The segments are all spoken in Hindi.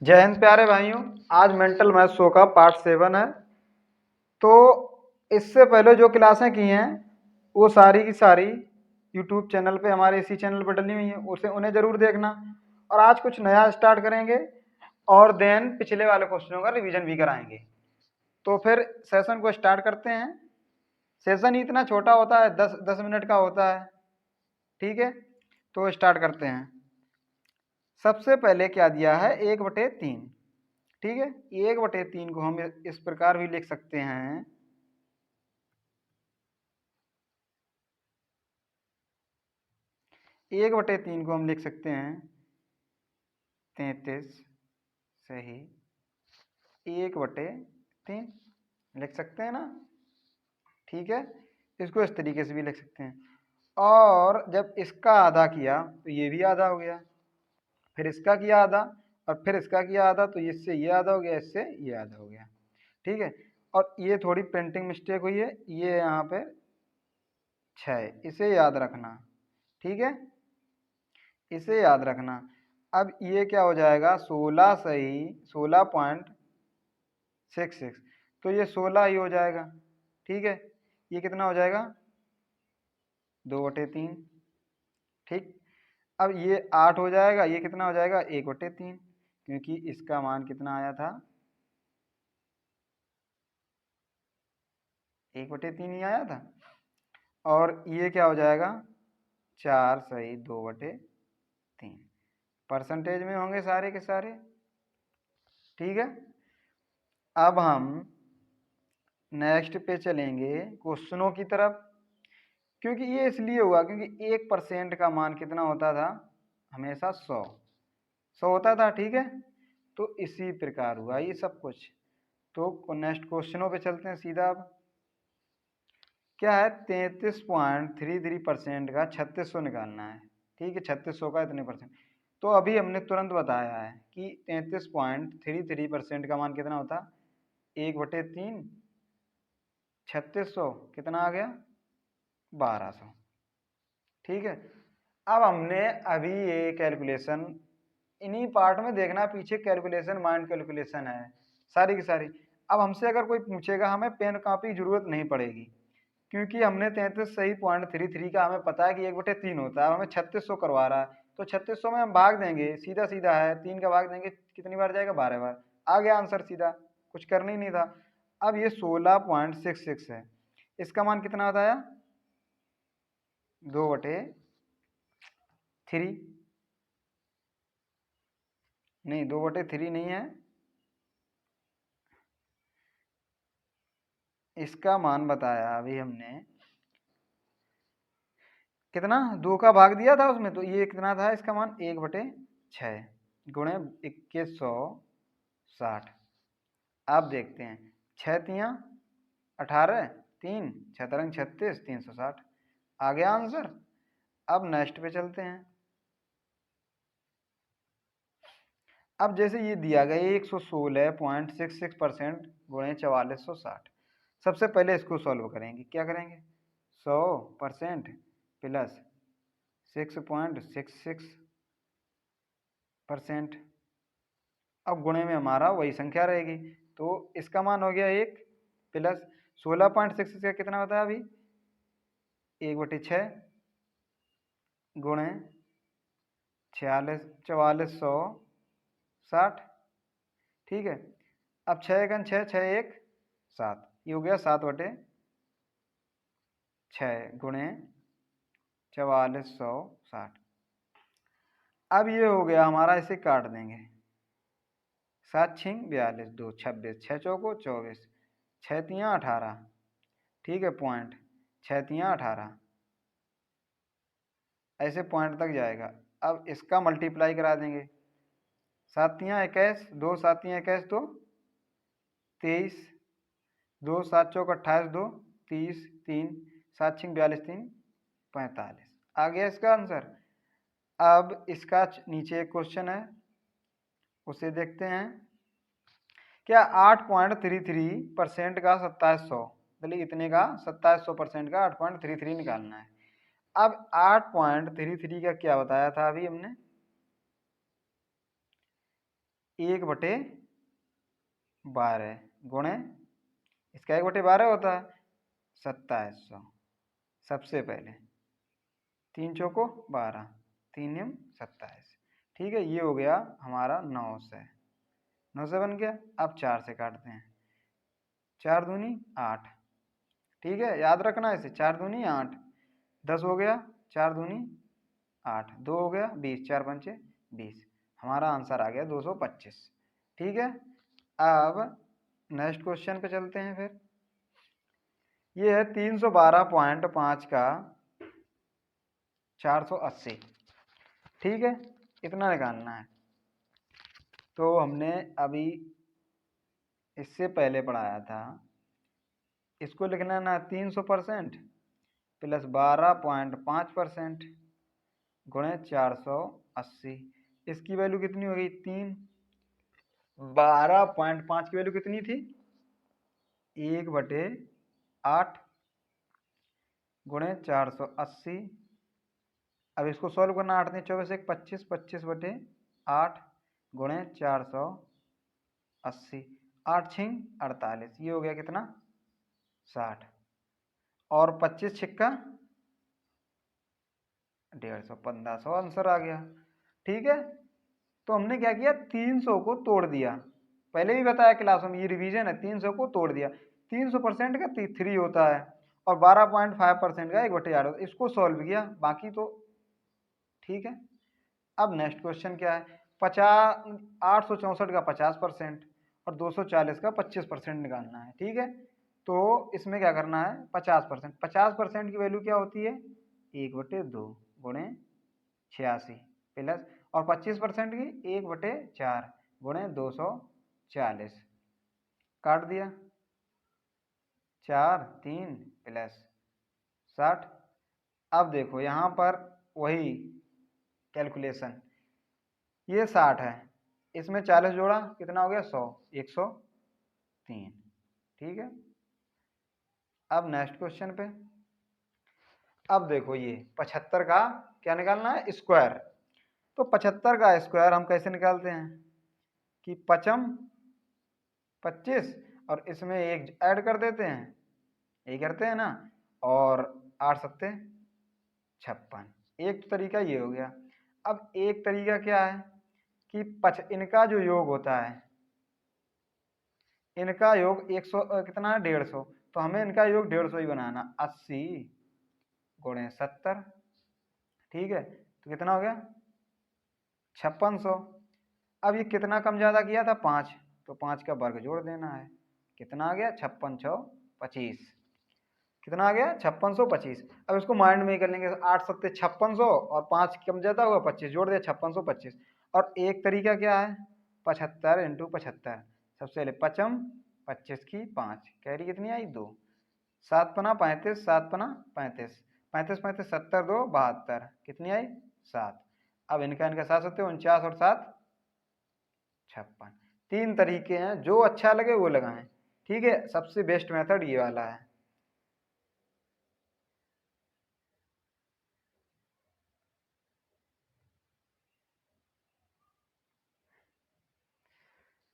जय हिंद प्यारे भाइयों। आज मेंटल मैथ शो का पार्ट 7 है। तो इससे पहले जो क्लासें की हैं वो सारी की सारी यूट्यूब चैनल पे, हमारे इसी चैनल पर डली हुई हैं, उसे उन्हें ज़रूर देखना। और आज कुछ नया स्टार्ट करेंगे और देन पिछले वाले क्वेश्चनों का रिवीजन भी कराएंगे। तो फिर सेशन को स्टार्ट करते हैं। सेशन ही इतना छोटा होता है, 10 मिनट का होता है। ठीक है, तो स्टार्ट करते हैं। सबसे पहले क्या दिया है, 1/3। ठीक है, 1/3 को हम इस प्रकार भी लिख सकते हैं। 1/3 को हम लिख सकते हैं 33। सही, 1/3 लिख सकते हैं ना। ठीक है, इसको इस तरीके से भी लिख सकते हैं। और जब इसका आधा किया तो ये भी आधा हो गया, फिर इसका किया आधा और फिर इसका किया आधा, तो इससे ये आधा हो गया, इससे ये आधा हो गया। ठीक है, और ये थोड़ी प्रिंटिंग मिस्टेक हुई है, ये यहाँ पे 6, इसे याद रखना। ठीक है, इसे याद रखना। अब ये क्या हो जाएगा, 16 सही 16.66, तो ये 16 ही हो जाएगा। ठीक है, ये कितना हो जाएगा, 2/3। ठीक, अब ये 8 हो जाएगा, ये कितना हो जाएगा, 1/3, क्योंकि इसका मान कितना आया था, 1/3 ही आया था। और ये क्या हो जाएगा, 4 सही 2/3। परसेंटेज में होंगे सारे के सारे। ठीक है, अब हम नेक्स्ट पे चलेंगे क्वेश्चनों की तरफ। क्योंकि ये इसलिए हुआ क्योंकि 1% का मान कितना होता था, हमेशा 100 होता था। ठीक है, तो इसी प्रकार हुआ ये सब कुछ। तो नेक्स्ट क्वेश्चनों पे चलते हैं सीधा। अब क्या है, 33.33% का 3600 निकालना है। ठीक है, 3600 का इतने परसेंट। तो अभी हमने तुरंत बताया है कि 33.33% का मान कितना होता, 1/3, 3600 कितना आ गया, 1200। ठीक है, अब हमने अभी ये कैलकुलेशन इन्हीं पार्ट में देखना, पीछे कैलकुलेशन माइंड कैलकुलेशन है सारी की सारी। अब हमसे अगर कोई पूछेगा, हमें पेन कॉपी की जरूरत नहीं पड़ेगी, क्योंकि हमने 33 सही 0.33 का हमें पता है कि 1/3 होता है। हमें 3600 करवा रहा है, तो 3600 में हम भाग देंगे, सीधा सीधा है, 3 का भाग देंगे, कितनी बार जाएगा, 12 बार। आ गया आंसर सीधा, कुछ करना ही नहीं था। अब ये 16.66 है, इसका मान कितना बताया, 2/3 नहीं, 2/3 नहीं है, इसका मान बताया अभी हमने कितना, 2 का भाग दिया था उसमें, तो ये कितना था, इसका मान 1/6 गुणे 2160। अब देखते हैं, 6 × 18, 3 6 36, 360 आ गया आंसर। अब नेक्स्ट पे चलते हैं। अब जैसे ये दिया गया 116.66% गुणे 4460, सबसे पहले इसको सॉल्व करेंगे। क्या करेंगे, 100% प्लस 6.66%। अब गुणे में हमारा वही संख्या रहेगी, तो इसका मान हो गया 1 प्लस 16.66 का कितना होता है अभी, 1/6 गुणे 4460। ठीक है, अब 6 × 6 6 1 7, ये हो गया 7/6 गुणे 4460। अब ये हो गया हमारा, इसे काट देंगे, 7 × 42 2 26, 6 चौको 24, 6 × 18। ठीक है, पॉइंट 6 × 18, ऐसे पॉइंट तक जाएगा। अब इसका मल्टीप्लाई करा देंगे, 7 × 21 2, 7 × 21 2 23, 2 7 चौक 28 2 30, 3 7 × 42 3 45 आ गया इसका आंसर। अब इसका नीचे एक क्वेश्चन है, उसे देखते हैं। क्या 8.33% का 2700, मतलब इतने का 2700% का 8.33 निकालना है। अब 8.33 का क्या बताया था अभी हमने, 1/12 गुणे इसका 1/12 होता है 2700। सबसे पहले 3 चौको 12, 3 नियम 27। ठीक है, ये हो गया हमारा 9 से 9 से बन गया। अब 4 से काटते हैं, 4 दूनी 8। ठीक है, याद रखना इसे, 4 दूनी 8, 10 हो गया, 4 दूनी 8, 2 हो गया 20, 4 पंचे 20। हमारा आंसर आ गया 225। ठीक है, अब नेक्स्ट क्वेश्चन पे चलते हैं। फिर ये है 312.5 का 480। ठीक है, इतना निकालना है। तो हमने अभी इससे पहले पढ़ाया था, इसको लिखना ना 300% प्लस 12.5% गुणे 480। इसकी वैल्यू कितनी हो गई 3। 12.5 की वैल्यू कितनी थी 1/8 गुणे 480। अब इसको सॉल्व करना, 8 ने 24 1 25, 25/8 गुणे 480। 8 छिंग 48, ये हो गया कितना 60। और 25 छिक्का 150, 1500 आंसर आ गया। ठीक है, तो हमने क्या किया 300 को तोड़ दिया। पहले भी बताया क्लास में, ये रिवीजन है। 300 को तोड़ दिया, 300% का 3 होता है और 12.5% का 1/8 होता है। इसको सॉल्व किया, बाकी तो ठीक है। अब नेक्स्ट क्वेश्चन क्या है, 864 का 50% और 240 का 25% निकालना है। ठीक है, तो इसमें क्या करना है 50%। 50% की वैल्यू क्या होती है 1/2 गुणे 86 प्लस, और 25% की 1/4 गुणे 240। काट दिया, 4 3 प्लस 60। अब देखो यहाँ पर वही कैलकुलेशन, ये 60 है, इसमें 40 जोड़ा कितना हो गया 100, 103। ठीक है, अब नेक्स्ट क्वेश्चन पे। अब देखो ये 75 का क्या निकालना है स्क्वायर। तो 75 का स्क्वायर हम कैसे निकालते हैं कि 55 25 और इसमें एक ऐड कर देते हैं, यही करते हैं ना, और 8 सत्ते 56। एक तरीका ये हो गया। अब एक तरीका क्या है कि इनका जो योग होता है, इनका योग 100 कितना है 150, तो हमें इनका योग 150 ही बनाना, 80 गुणे 70। ठीक है, तो कितना हो गया 5600। अब ये कितना कम ज़्यादा किया था 5, तो 5 का वर्ग जोड़ देना है, कितना आ गया 5625। कितना आ गया 5625। अब इसको माइंड में ही कर लेंगे, 8 सत्ते 5600 और 5 कम ज़्यादा होगा 25, जोड़ दिया 5625। और एक तरीका क्या है 75 × 75। सबसे पहले 55 25 की 5, कैरी कितनी आई 2, 7 पना 35, 7 पना 35, 35 35 70 2 72, कितनी आई 7। अब इनका साथ होते 49 और 7 56। 3 तरीके हैं, जो अच्छा लगे वो लगाएं। ठीक है, सबसे बेस्ट मेथड ये वाला है।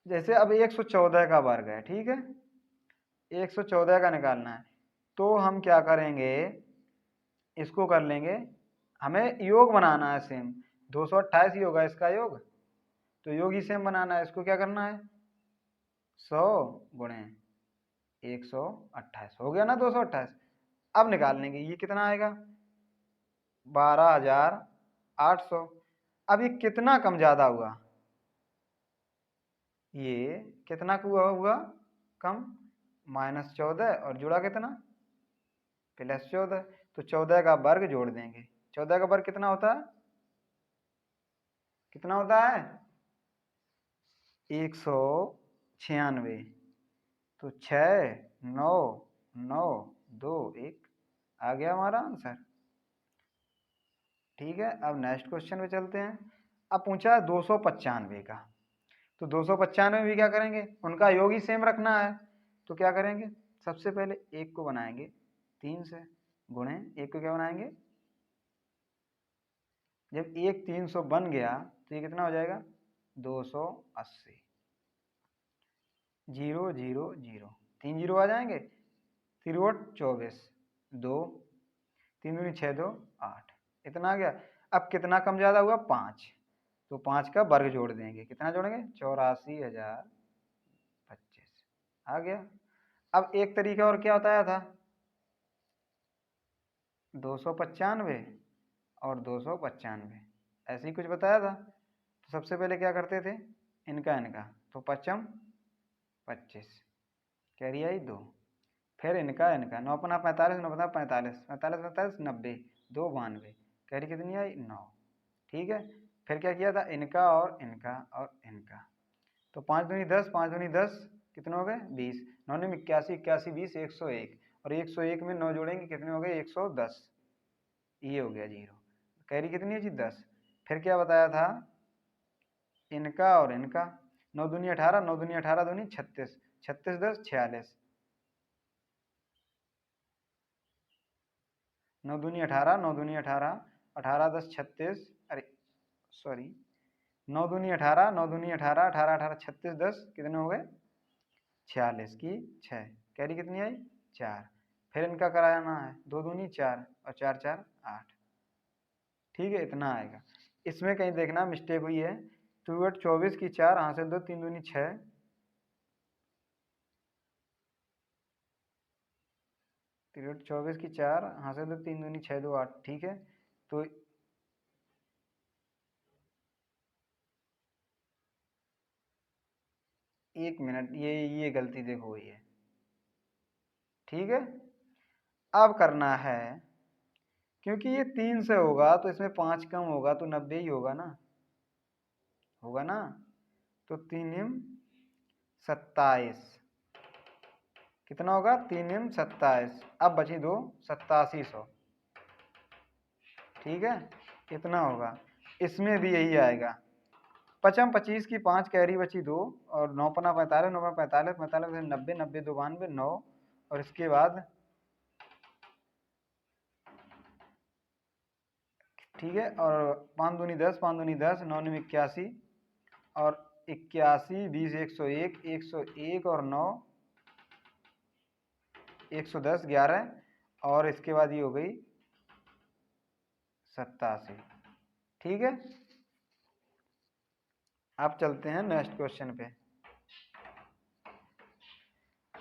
जैसे अब 114 का वर्ग है, ठीक है, 114 का निकालना है, तो हम क्या करेंगे, इसको कर लेंगे, हमें योग बनाना है सेम। 228 ही होगा इसका योग, तो योग ही सेम बनाना है। इसको क्या करना है 100 गुणे 128, हो गया ना 228। अब निकाल लेंगे, ये कितना आएगा 12800। अब ये कितना कम ज्यादा हुआ, ये कितना हुआ कम, -14 और जुड़ा कितना +14। तो 14 का वर्ग जोड़ देंगे, 14 का वर्ग कितना होता है, कितना होता है 196। तो 6 9 9 2 1 आ गया हमारा आंसर। ठीक है, अब नेक्स्ट क्वेश्चन पे चलते हैं। अब पूछा है 295 का, तो 295 भी क्या करेंगे, उनका योग ही सेम रखना है। तो क्या करेंगे, सबसे पहले एक को बनाएंगे 3 से, गुणे एक को क्या बनाएंगे, जब एक 300 बन गया तो ये कितना हो जाएगा 280, 0 0 0, 3 जीरो आ जाएंगे, 3×24, 2, 3 दूनी 6 2 8, इतना आ गया। अब कितना कम ज़्यादा हुआ, 5, तो 5 का वर्ग जोड़ देंगे, कितना जोड़ेंगे, 84,025 आ गया। अब एक तरीका और क्या बताया था, 295 और 295, ऐसे ही कुछ बताया था। तो सबसे पहले क्या करते थे, इनका, तो 5 25, कैरी आई 2, फिर इनका 9×5 45, 9×5 45, 45 45 90, 2 92, कैरी कितनी आई 9, ठीक है। फिर क्या किया था, इनका और इनका, तो 5 दूनी 10, 5 दूनी 10, कितने हो गए 20, 9 में 81, 81 20, 101, और 101 में 9 जोड़ेंगे, कितने हो गए 110, ये हो गया 0, कैरी कितनी है जी 10। फिर क्या बताया था, इनका और इनका, 9 दूनी 18, 9 दूनी 18 दूनी 36, 36 10 46, 9 दूनी 18, 9 दूनी 18, 18 10 36, अरे सॉरी, 9 दूनी 18, 9 दूनी 18, 18 18 36 10, कितने हो गए 46 की 6, कैरी कितनी आई 4। फिर इनका कराना है, 2 दूनी 4 और 4 4 8, ठीक है, इतना आएगा। इसमें कहीं देखना मिस्टेक हुई है, 2×24 की 4 हासिल 2, 3 दूनी 6, 3×24 की 4 हासिल 2, 3 दूनी 6 2 8, ठीक है। तो एक मिनट, ये गलती देखो हुई है, ठीक है। अब करना है, क्योंकि ये 3 से होगा तो इसमें 5 कम होगा तो 90 ही होगा ना, तो 3 27, कितना होगा 3 27, अब बची 2 8700, ठीक है, इतना होगा। इसमें भी यही आएगा, 5 25 की 5, कैरी बची 2, और 9×5 45, 9×5 45, 45 90, 90 2 92 9, और इसके बाद ठीक है, और 5 दूनी 10, 5 दूनी 10, 9 में 81, और 81 20 101, 101 और 9 110 11, और इसके बाद ये हो गई 87, ठीक है। अब चलते हैं नेक्स्ट क्वेश्चन पे,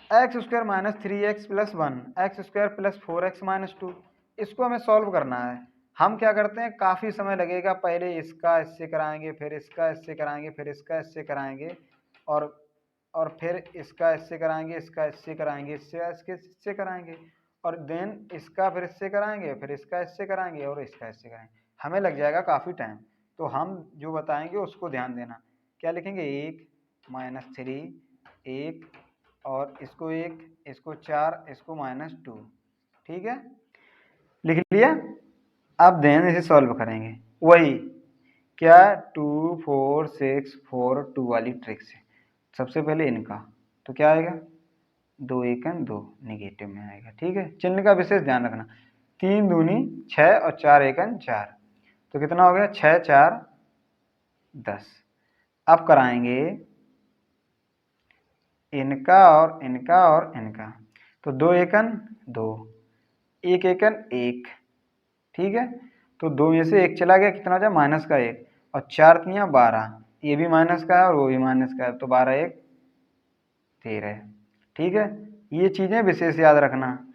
x² - 3x + 1, x² + 4x - 2, इसको हमें सॉल्व करना है। हम क्या करते हैं, काफ़ी समय लगेगा, पहले इसका इससे कराएंगे, फिर इसका इससे कराएंगे, फिर इसका इससे कराएंगे, और फिर इसका इससे कराएंगे, इसका इससे कराएंगे, इससे कराएंगे, और देन इसका फिर इससे कराएंगे, फिर इसका इससे कराएंगे, और इसका इससे कराएंगे, हमें लग जाएगा काफ़ी टाइम। तो हम जो बताएंगे उसको ध्यान देना, क्या लिखेंगे, 1 - 3, 1, और इसको 1, इसको 4, इसको -2, ठीक है, लिख लिया। अब देन इसे सॉल्व करेंगे, वही क्या 2 4 6 4 2 वाली ट्रिक से। सबसे पहले इनका, तो क्या आएगा 2 1 2, निगेटिव में आएगा, ठीक है, चिन्ह का विशेष ध्यान रखना, 3 दूनी 6 और 4 1 4, तो कितना हो गया 6 4 10। अब कराएंगे इनका और इनका, तो 2 1 2, 1 1 1, ठीक है, तो 2 में से 1 चला गया, कितना हो जाए -1, और 4 3 12, ये भी माइनस का है और वो भी माइनस का है, तो 12 1 13, ठीक है, ये चीज़ें विशेष याद रखना।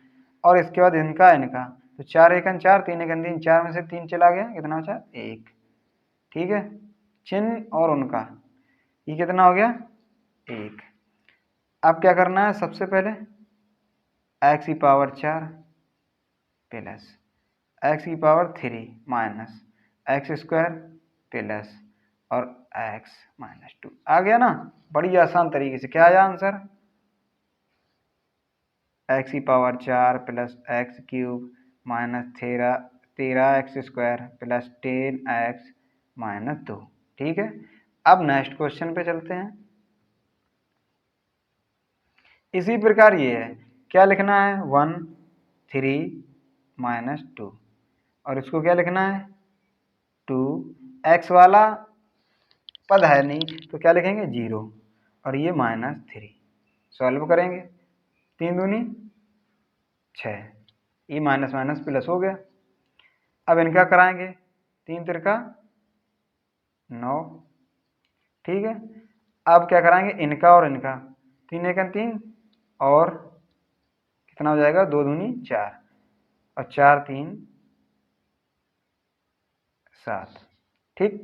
और इसके बाद इनका, तो 4 1 4, 3 1 3, 4 में से 3 चला गया, कितना बचा 1, ठीक है, चिन्ह और उनका, ये कितना हो गया 1। अब क्या करना है, सबसे पहले x⁴ plus x⁴ minus x² plus और x - 2 आ गया ना, बड़ी आसान तरीके से। क्या आया answer, x⁴ plus x³ minus 13x² plus 10x - 2, ठीक है। अब नेक्स्ट क्वेश्चन पे चलते हैं। इसी प्रकार ये है, क्या लिखना है 1 3 - 2, और इसको क्या लिखना है 2, x वाला पद है नहीं तो क्या लिखेंगे 0 और ये -3। सॉल्व करेंगे 3 दूनी 6, ये माइनस माइनस प्लस हो गया। अब इनका कराएंगे 3 तिरका 9, ठीक है। अब क्या कराएंगे इनका और इनका, 3 एकम 3 और कितना हो जाएगा 2 दूनी 4 और 4 3 7, ठीक,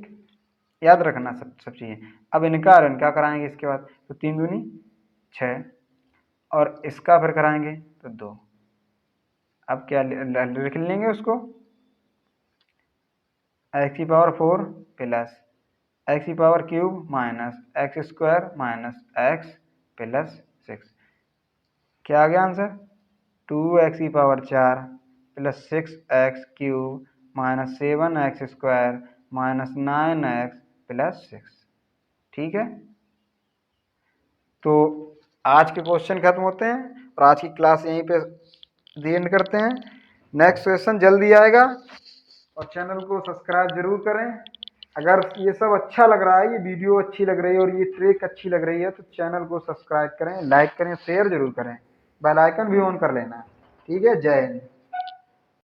याद रखना सब चीज़ें। अब इनका और इनका कराएंगे इसके बाद, तो 3 दूनी 6 और इसका फिर कराएंगे तो 2। अब क्या लिख लेंगे उसको x⁴ plus x³ minus x² minus x plus 6। क्या आ गया answer 2x⁴ plus 6x³ minus 7x² minus 9x plus 6, ठीक है। तो आज के क्वेश्चन खत्म होते हैं और आज की क्लास यहीं पे दी एंड करते हैं। नेक्स्ट क्वेश्चन जल्दी आएगा और चैनल को सब्सक्राइब जरूर करें। अगर ये सब अच्छा लग रहा है, ये वीडियो अच्छी लग रही है और ये ट्रिक अच्छी लग रही है तो चैनल को सब्सक्राइब करें, लाइक करें, शेयर जरूर करें, बेल आइकन भी ऑन कर लेना, ठीक है। जय हिंद।